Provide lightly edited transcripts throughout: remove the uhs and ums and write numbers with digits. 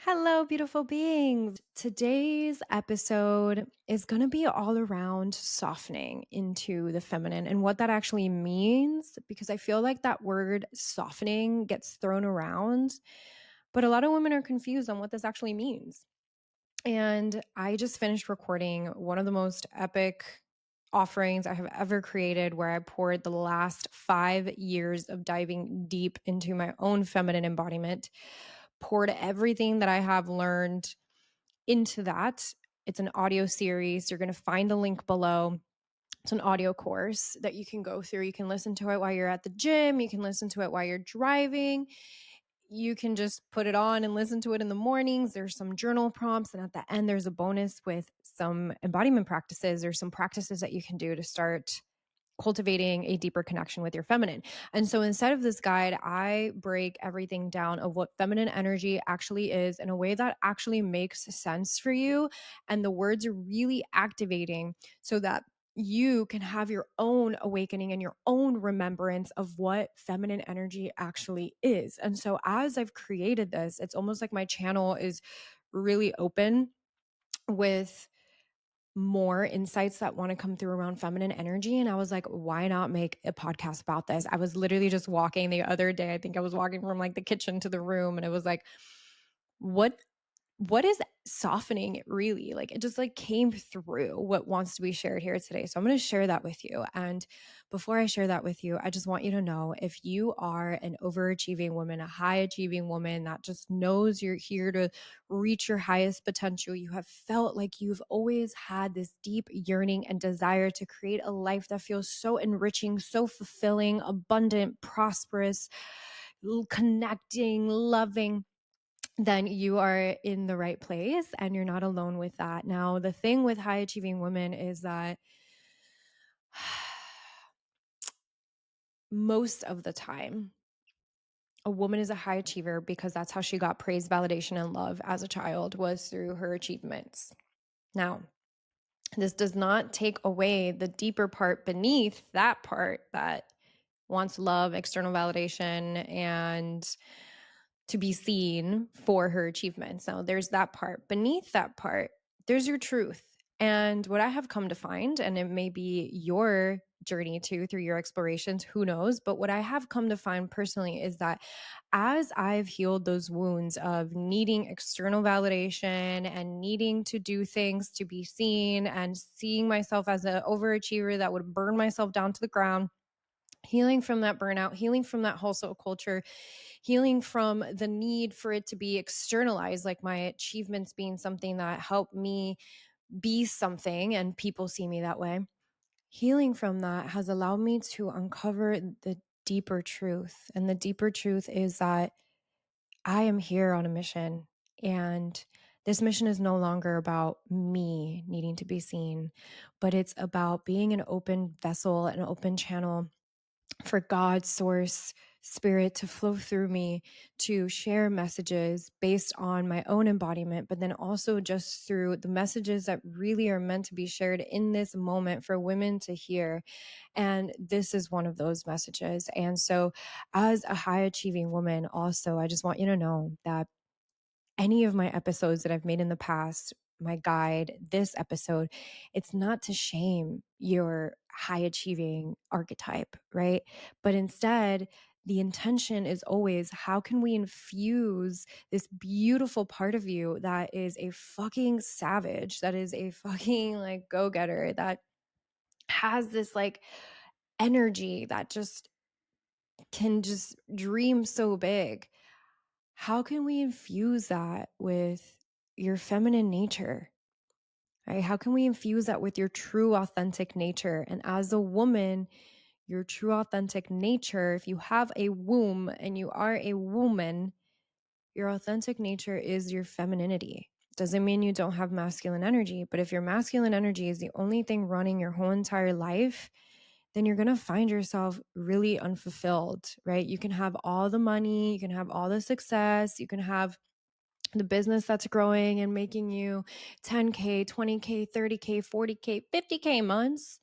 Hello, beautiful beings. Today's episode is going to be all around softening into the feminine and what that actually means, because I feel like that word softening gets thrown around, but a lot of women are confused on what this actually means. And I just finished recording one of the most epic offerings I have ever created, where I poured the last 5 years of diving deep into my own feminine embodiment, poured everything that I have learned into that. It's an audio series. You're going to find a link below. It's an audio course that you can go through. You can listen to it while you're at the gym. You can listen to it while you're driving. You can just put it on and listen to it in the mornings. There's some journal prompts. And at the end, there's a bonus with some embodiment practices or some practices that you can do to start cultivating a deeper connection with your feminine. And so instead of this guide, I break everything down of what feminine energy actually is in a way that actually makes sense for you. And the words are really activating so that you can have your own awakening and your own remembrance of what feminine energy actually is. And so as I've created this, it's almost like my channel is really open with more insights that want to come through around feminine energy. And I was like, why not make a podcast about this? I was literally just walking the other day. I think I was walking from like the kitchen to the room, and it was like, what what is softening it really? Like, it just like came through what wants to be shared here today. So I'm going to share that with you. And before I share that with you, I just want you to know, if you are an overachieving woman, a high achieving woman that just knows you're here to reach your highest potential, you have felt like you've always had this deep yearning and desire to create a life that feels so enriching, so fulfilling, abundant, prosperous, connecting, loving, then you are in the right place and you're not alone with that. Now, the thing with high achieving women is that most of the time, a woman is a high achiever because that's how she got praise, validation, and love as a child, was through her achievements. Now, this does not take away the deeper part beneath that part that wants love, external validation, and to be seen for her achievements. Now, there's that part. Beneath that part, there's your truth. And what I have come to find, and it may be your journey too through your explorations, who knows? But what I have come to find personally is that as I've healed those wounds of needing external validation and needing to do things to be seen and seeing myself as an overachiever that would burn myself down to the ground, healing from that burnout, healing from that hustle culture, healing from the need for it to be externalized, like my achievements being something that helped me be something and people see me that way. Healing from that has allowed me to uncover the deeper truth. And the deeper truth is that I am here on a mission. And this mission is no longer about me needing to be seen, but it's about being an open vessel, an open channel for God's source spirit to flow through me to share messages based on my own embodiment, but then also just through the messages that really are meant to be shared in this moment for women to hear. And this is one of those messages. And so, as a high achieving woman, also, I just want you to know that any of my episodes that I've made in the past, my guide, this episode, it's not to shame your high achieving archetype, right? But instead, the intention is always, how can we infuse this beautiful part of you that is a fucking savage, that is a fucking like go getter, that has this like energy that just can just dream so big? How can we infuse that with your feminine nature? Right? How can we infuse that with your true, authentic nature? And as a woman, your true, authentic nature, if you have a womb and you are a woman, your authentic nature is your femininity. Doesn't mean you don't have masculine energy, but if your masculine energy is the only thing running your whole entire life, then you're going to find yourself really unfulfilled, right? You can have all the money, you can have all the success, you can have the business that's growing and making you 10K, 20K, 30K, 40K, 50K months.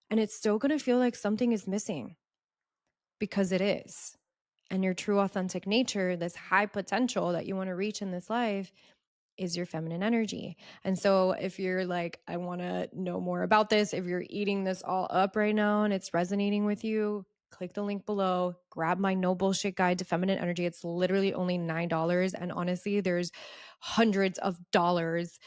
And it's still going to feel like something is missing, because it is. And your true authentic nature, this high potential that you want to reach in this life, is your feminine energy. And so if you're like, I want to know more about this, if you're eating this all up right now and it's resonating with you, click the link below, grab my no bullshit guide to feminine energy. It's literally only $9. And honestly, there's hundreds of dollars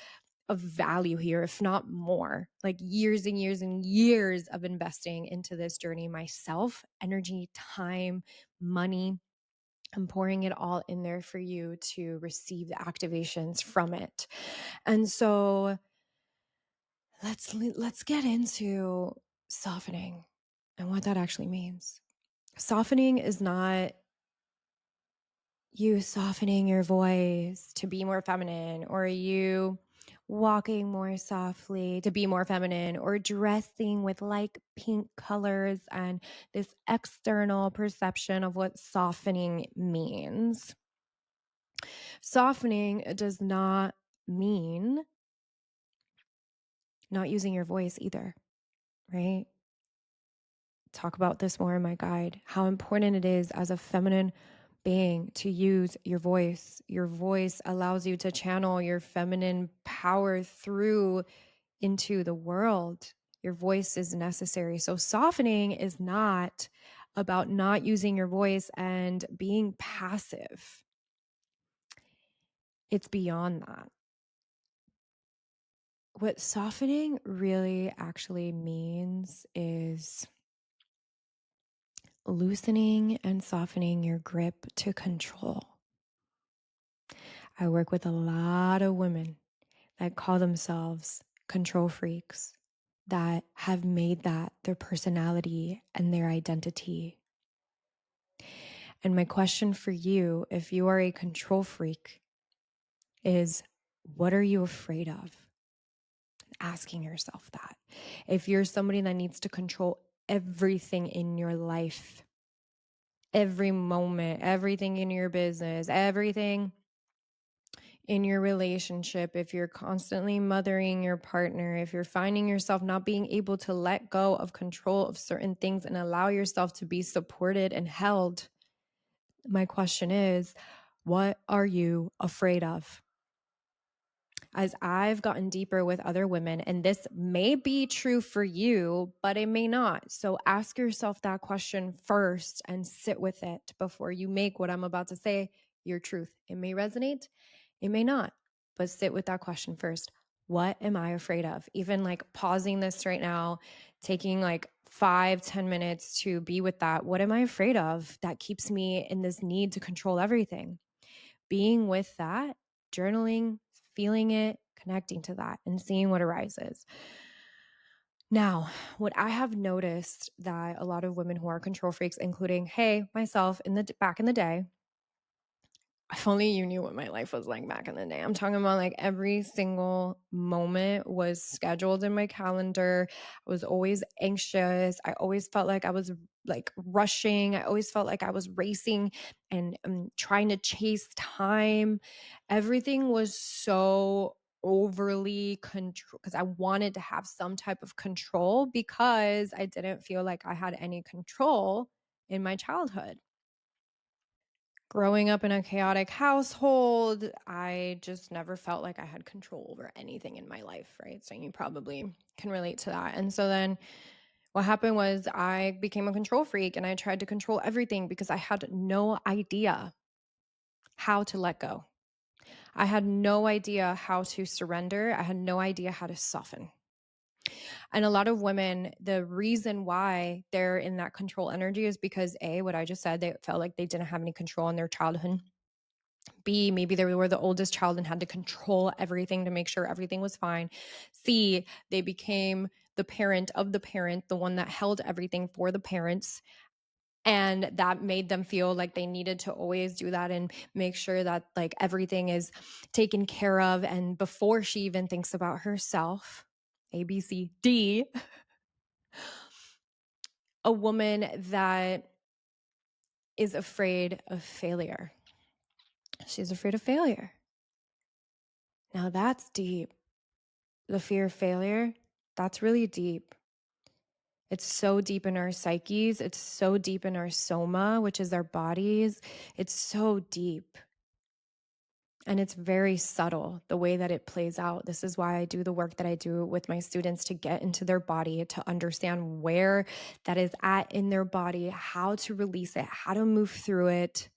of value here, if not more, like years and years and years of investing into this journey myself, energy, time, money. I'm pouring it all in there for you to receive the activations from it. And so let's get into softening and what that actually means. Softening is not you softening your voice to be more feminine, or you walking more softly to be more feminine, or dressing with like pink colors and this external perception of what softening means. Softening does not mean not using your voice either, right? Talk about this more in my guide, how important it is as a feminine being to use your voice. Your voice allows you to channel your feminine power through into the world. Your voice is necessary. So softening is not about not using your voice and being passive. It's beyond that. What softening really actually means is loosening and softening your grip to control. I work with a lot of women that call themselves control freaks, that have made that their personality and their identity. And my question for you, if you are a control freak, is what are you afraid of? Asking yourself that. If you're somebody that needs to control everything in your life, every moment, everything in your business, everything in your relationship, if you're constantly mothering your partner, if you're finding yourself not being able to let go of control of certain things and allow yourself to be supported and held, my question is, what are you afraid of? As I've gotten deeper with other women, and this may be true for you, but it may not. So ask yourself that question first and sit with it before you make what I'm about to say your truth. It may resonate, it may not, but sit with that question first. What am I afraid of? Even like pausing this right now, taking like 5-10 minutes to be with that. What am I afraid of that keeps me in this need to control everything? Being with that, journaling, feeling it, connecting to that, and seeing what arises. Now, what I have noticed that a lot of women who are control freaks, including, hey, myself back in the day, if only you knew what my life was like back in the day. I'm talking about like every single moment was scheduled in my calendar. I was always anxious. I always felt like I was like rushing. I always felt like I was racing and trying to chase time. Everything was so overly control because I wanted to have some type of control because I didn't feel like I had any control in my childhood. Growing up in a chaotic household, I just never felt like I had control over anything in my life, right? So you probably can relate to that. And so then what happened was I became a control freak and I tried to control everything because I had no idea how to let go. I had no idea how to surrender. I had no idea how to soften. And a lot of women, the reason why they're in that control energy is because A, what I just said, they felt like they didn't have any control in their childhood. B, maybe they were the oldest child and had to control everything to make sure everything was fine. C, they became the parent of the parent, the one that held everything for the parents. And that made them feel like they needed to always do that and make sure that like everything is taken care of. And before she even thinks about herself, A, B, C, D, a woman that is afraid of failure. She's afraid of failure. Now that's deep. The fear of failure, that's really deep. It's so deep in our psyches. It's so deep in our soma, which is our bodies. It's so deep. And it's very subtle the way that it plays out. This is why I do the work that I do with my students, to get into their body, to understand where that is at in their body, how to release it, how to move through it,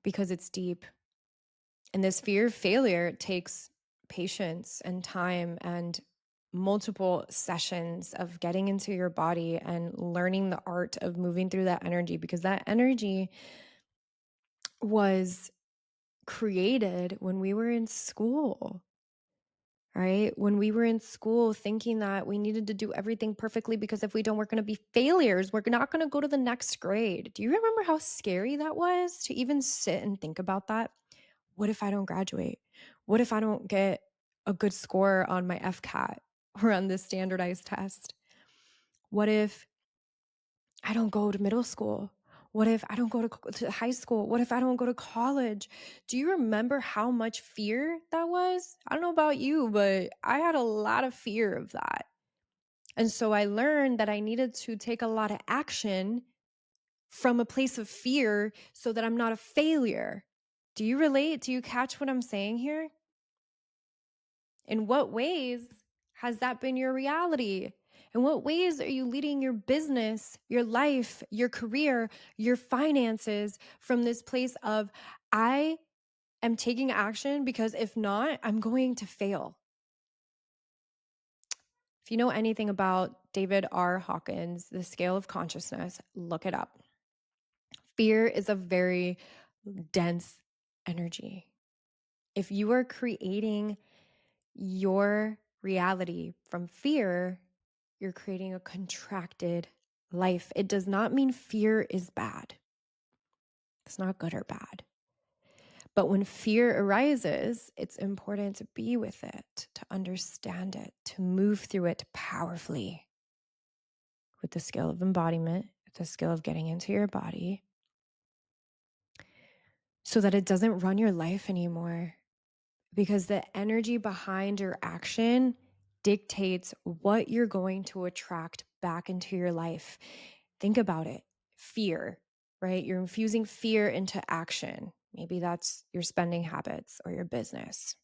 because it's deep. And this fear of failure takes patience and time and multiple sessions of getting into your body and learning the art of moving through that energy, because that energy was created when we were in school, right? When we were in school, thinking that we needed to do everything perfectly, because if we don't, we're going to be failures. We're not going to go to the next grade. Do you remember how scary that was to even sit and think about that? What if I don't graduate? What if I don't get a good score on my FCAT or on this standardized test? What if I don't go to middle school? What if I don't go to high school? What if I don't go to college? Do you remember how much fear that was? I don't know about you, but I had a lot of fear of that. And so I learned that I needed to take a lot of action from a place of fear so that I'm not a failure. Do you relate? Do you catch what I'm saying here? In what ways has that been your reality? In what ways are you leading your business, your life, your career, your finances from this place of, I am taking action because if not, I'm going to fail? If you know anything about David R. Hawkins, The Scale of Consciousness, look it up. Fear is a very dense energy. If you are creating your reality from fear, you're creating a contracted life. It does not mean fear is bad. It's not good or bad. But when fear arises, it's important to be with it, to understand it, to move through it powerfully with the skill of embodiment, with the skill of getting into your body, so that it doesn't run your life anymore. Because the energy behind your action dictates what you're going to attract back into your life. Think about it. Fear, right? You're infusing fear into action. Maybe that's your spending habits or your business,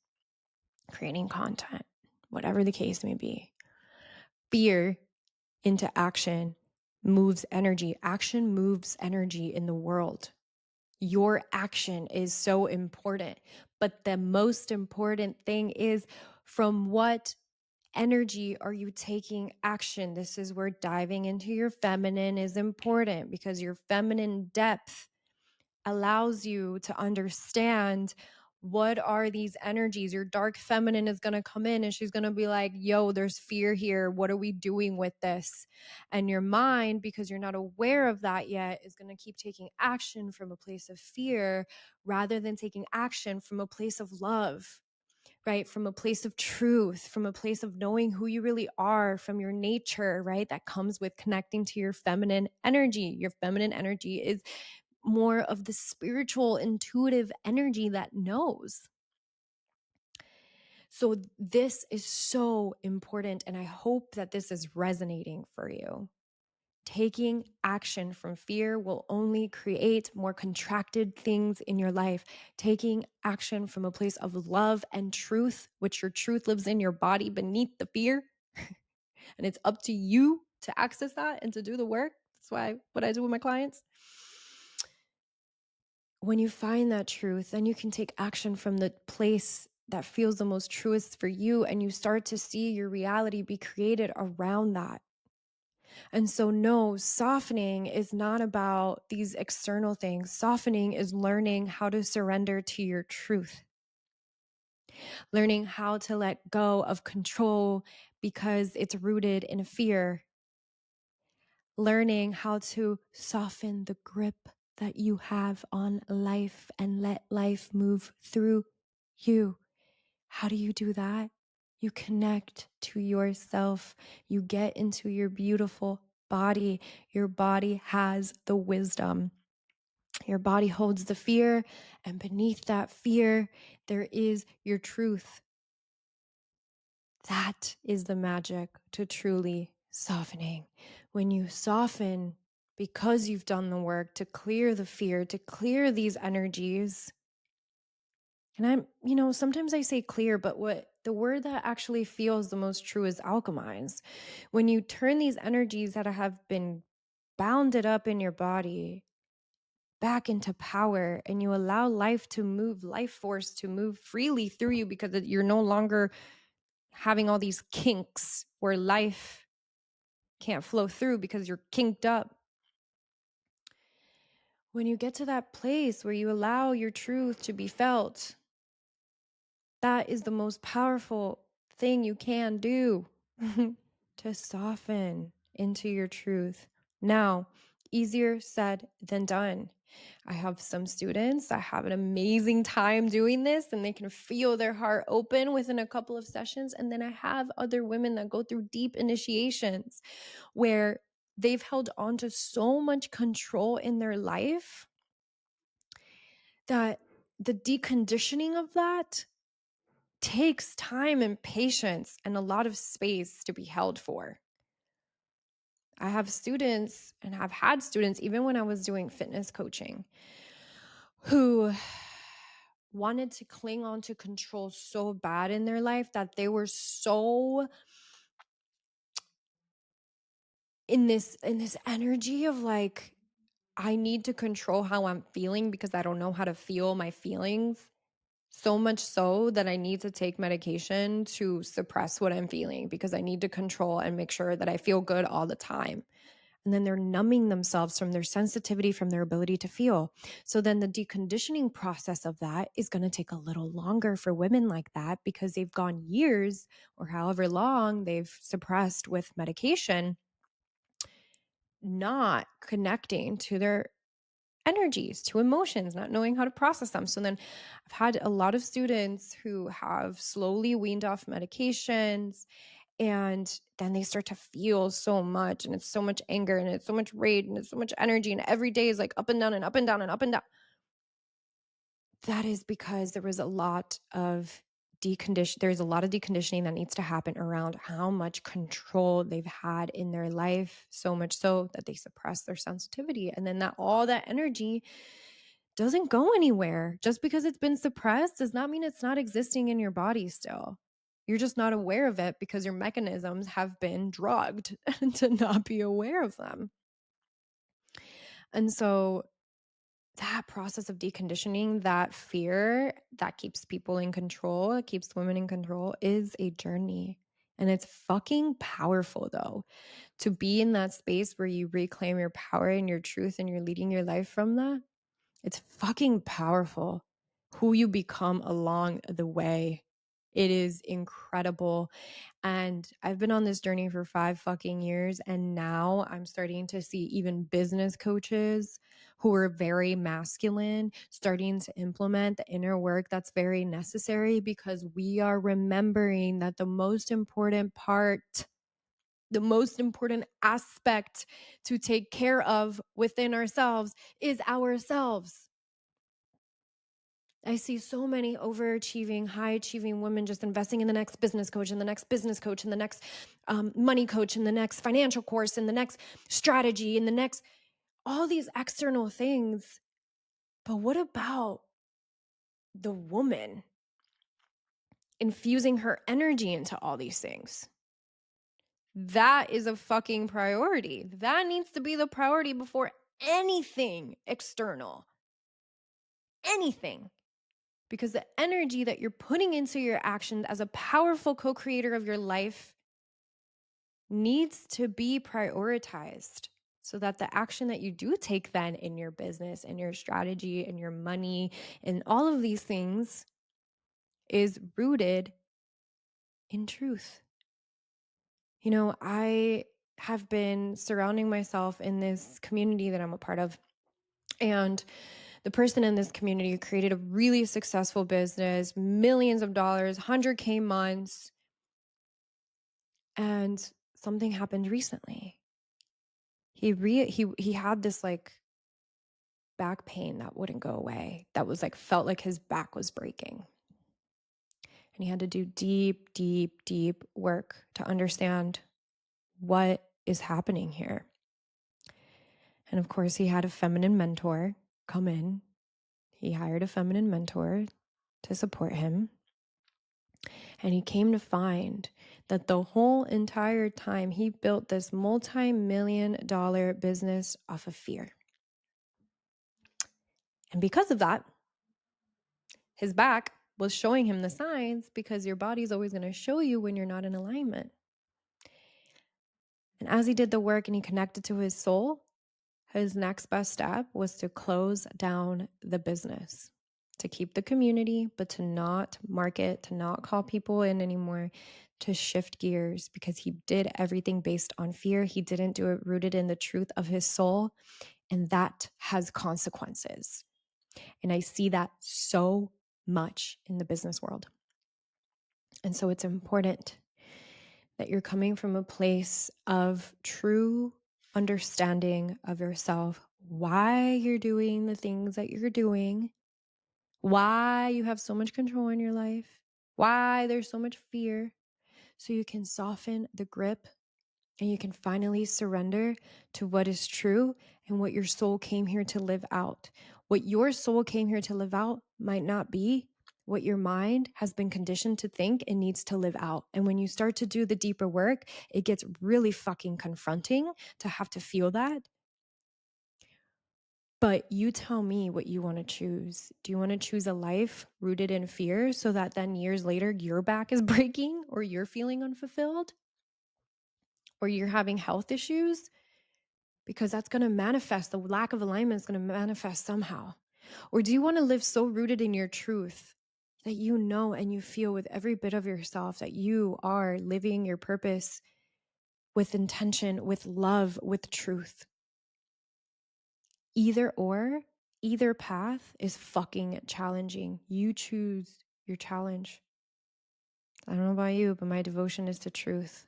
creating content, whatever the case may be. Fear into action moves energy. Action moves energy in the world. Your action is so important. But the most important thing is, from what energy are you taking action? This is where diving into your feminine is important, because your feminine depth allows you to understand, what are these energies? Your dark feminine is going to come in and she's going to be like, yo, there's fear here. What are we doing with this? And your mind, because you're not aware of that yet, is going to keep taking action from a place of fear rather than taking action from a place of love, right? From a place of truth, from a place of knowing who you really are, from your nature, right? That comes with connecting to your feminine energy. Your feminine energy is more of the spiritual, intuitive energy that knows. So this is so important, and I hope that this is resonating for you. Taking action from fear will only create more contracted things in your life. Taking action from a place of love and truth, which your truth lives in your body beneath the fear. And it's up to you to access that and to do the work. That's why what I do with my clients. When you find that truth, then you can take action from the place that feels the most truest for you, and you start to see your reality be created around that. And so, no, softening is not about these external things. Softening is learning how to surrender to your truth, learning how to let go of control because it's rooted in fear, learning how to soften the grip that you have on life and let life move through you. How do you do that? You connect to yourself. You get into your beautiful body. Your body has the wisdom. Your body holds the fear, and beneath that fear, there is your truth. That is the magic to truly Softening. When you soften because you've done the work to clear the fear, to clear these energies. And sometimes I say clear, but what the word that actually feels the most true is alchemize. When you turn these energies that have been bounded up in your body back into power and you allow life to move, life force to move freely through you because you're no longer having all these kinks where life can't flow through because you're kinked up. When you get to that place where you allow your truth to be felt, that is the most powerful thing you can do to soften into your truth. Now, easier said than done. I have some students that have an amazing time doing this and they can feel their heart open within a couple of sessions. And then I have other women that go through deep initiations where they've held on to so much control in their life that the deconditioning of that takes time and patience and a lot of space to be held for. I have students and have had students, even when I was doing fitness coaching, who wanted to cling on to control so bad in their life that they were so in this energy of like, I need to control how I'm feeling because I don't know how to feel my feelings. So much so that I need to take medication to suppress what I'm feeling because I need to control and make sure that I feel good all the time. And then they're numbing themselves from their sensitivity, from their ability to feel. So then the deconditioning process of that is going to take a little longer for women like that because they've gone years or however long they've suppressed with medication, not connecting to their energies, to emotions, not knowing how to process them. So then I've had a lot of students who have slowly weaned off medications and then they start to feel so much and it's so much anger and it's so much rage and it's so much energy and every day is like up and down and up and down and up and down. That is because there was a lot of there's a lot of deconditioning that needs to happen around how much control they've had in their life, so much so that they suppress their sensitivity. And then that all that energy doesn't go anywhere. Just because it's been suppressed does not mean it's not existing in your body still. You're just not aware of it because your mechanisms have been drugged to not be aware of them. And so that process of deconditioning, that fear that keeps people in control, that keeps women in control, is a journey. And it's fucking powerful, though, to be in that space where you reclaim your power and your truth and you're leading your life from that. It's fucking powerful who you become along the way. It is incredible. And I've been on this journey for 5 fucking years. And now I'm starting to see even business coaches who are very masculine starting to implement the inner work that's very necessary because we are remembering that the most important part, the most important aspect to take care of within ourselves is ourselves. I see so many overachieving, high achieving women just investing in the next business coach and the next business coach and the next money coach and the next financial course and the next strategy and the next, all these external things. But what about the woman infusing her energy into all these things? That is a fucking priority. That needs to be the priority before anything external. Anything. Because the energy that you're putting into your actions as a powerful co-creator of your life needs to be prioritized so that the action that you do take then in your business and your strategy and your money and all of these things is rooted in truth. I have been surrounding myself in this community that I'm a part of, and the person in this community created a really successful business, millions of dollars, 100K months. And something happened recently. He had this like back pain that wouldn't go away. That was like felt like his back was breaking. And he had to do deep, deep, deep work to understand what is happening here? And of course, he had a feminine mentor come in. He hired a feminine mentor to support him. And he came to find that the whole entire time he built this multi-million-dollar business off of fear. And because of that, his back was showing him the signs, because your body's always going to show you when you're not in alignment. And as he did the work and he connected to his soul, his next best step was to close down the business, to keep the community, but to not market, to not call people in anymore, to shift gears, because he did everything based on fear. He didn't do it rooted in the truth of his soul. And that has consequences. And I see that so much in the business world. And so it's important that you're coming from a place of true understanding of yourself, why you're doing the things that you're doing, why you have so much control in your life, why there's so much fear, so you can soften the grip and you can finally surrender to what is true and what your soul came here to live out. What your soul came here to live out might not be what your mind has been conditioned to think it needs to live out. And when you start to do the deeper work, it gets really fucking confronting to have to feel that. But you tell me what you want to choose. Do you want to choose a life rooted in fear so that then years later your back is breaking, or you're feeling unfulfilled, or you're having health issues? Because that's going to manifest. The lack of alignment is going to manifest somehow. Or do you want to live so rooted in your truth that you know and you feel with every bit of yourself that you are living your purpose with intention, with love, with truth? Either or, either path is fucking challenging. You choose your challenge. I don't know about you, but my devotion is to truth.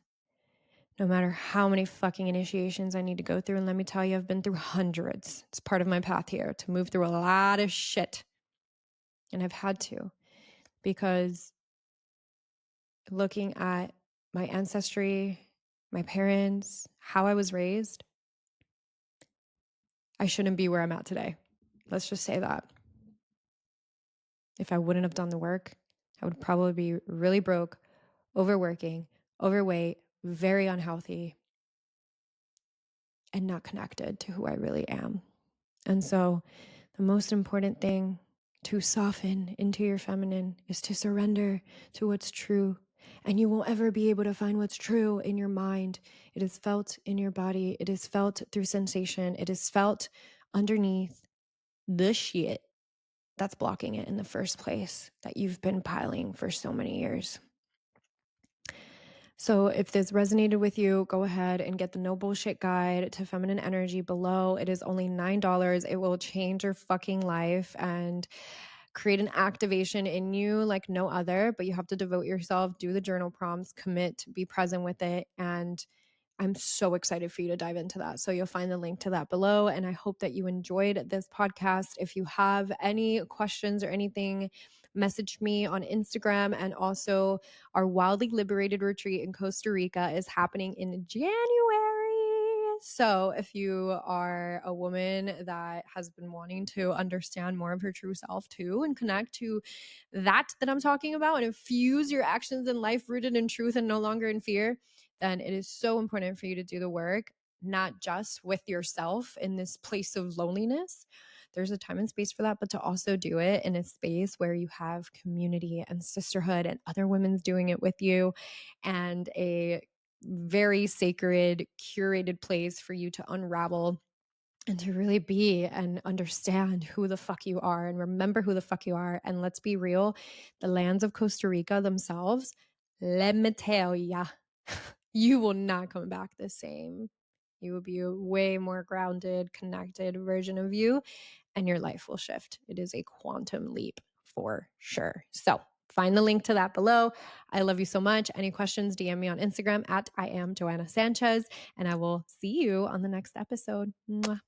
No matter how many fucking initiations I need to go through. And let me tell you, I've been through hundreds. It's part of my path here to move through a lot of shit. And I've had to, because looking at my ancestry, my parents, how I was raised, I shouldn't be where I'm at today. Let's just say that. If I wouldn't have done the work, I would probably be really broke, overworking, overweight, very unhealthy, and not connected to who I really am. And so the most important thing to soften into your feminine is to surrender to what's true. And you won't ever be able to find what's true in your mind. It is felt in your body. It is felt through sensation. It is felt underneath the shit that's blocking it in the first place, that you've been piling for so many years. So if this resonated with you, go ahead and get the No Bullshit Guide to Feminine Energy below. It is only $9. It will change your fucking life and create an activation in you like no other, but you have to devote yourself, do the journal prompts, commit, be present with it. And I'm so excited for you to dive into that. So you'll find the link to that below. And I hope that you enjoyed this podcast. If you have any questions or anything, message me on Instagram. And also, our Wildly Liberated retreat in Costa Rica is happening in January. So if you are a woman that has been wanting to understand more of her true self too, and connect to that I'm talking about, and infuse your actions in life rooted in truth and no longer in fear, then it is so important for you to do the work, not just with yourself in this place of loneliness. There's a time and space for that, but to also do it in a space where you have community and sisterhood and other women's doing it with you, and a very sacred, curated place for you to unravel and to really be and understand who the fuck you are and remember who the fuck you are. And let's be real, the lands of Costa Rica themselves, let me tell ya, you will not come back the same. You will be a way more grounded, connected version of you, and your life will shift. It is a quantum leap for sure. So find the link to that below. I love you so much. Any questions, DM me on Instagram at I am Joanna Sanchez, and I will see you on the next episode. Mwah.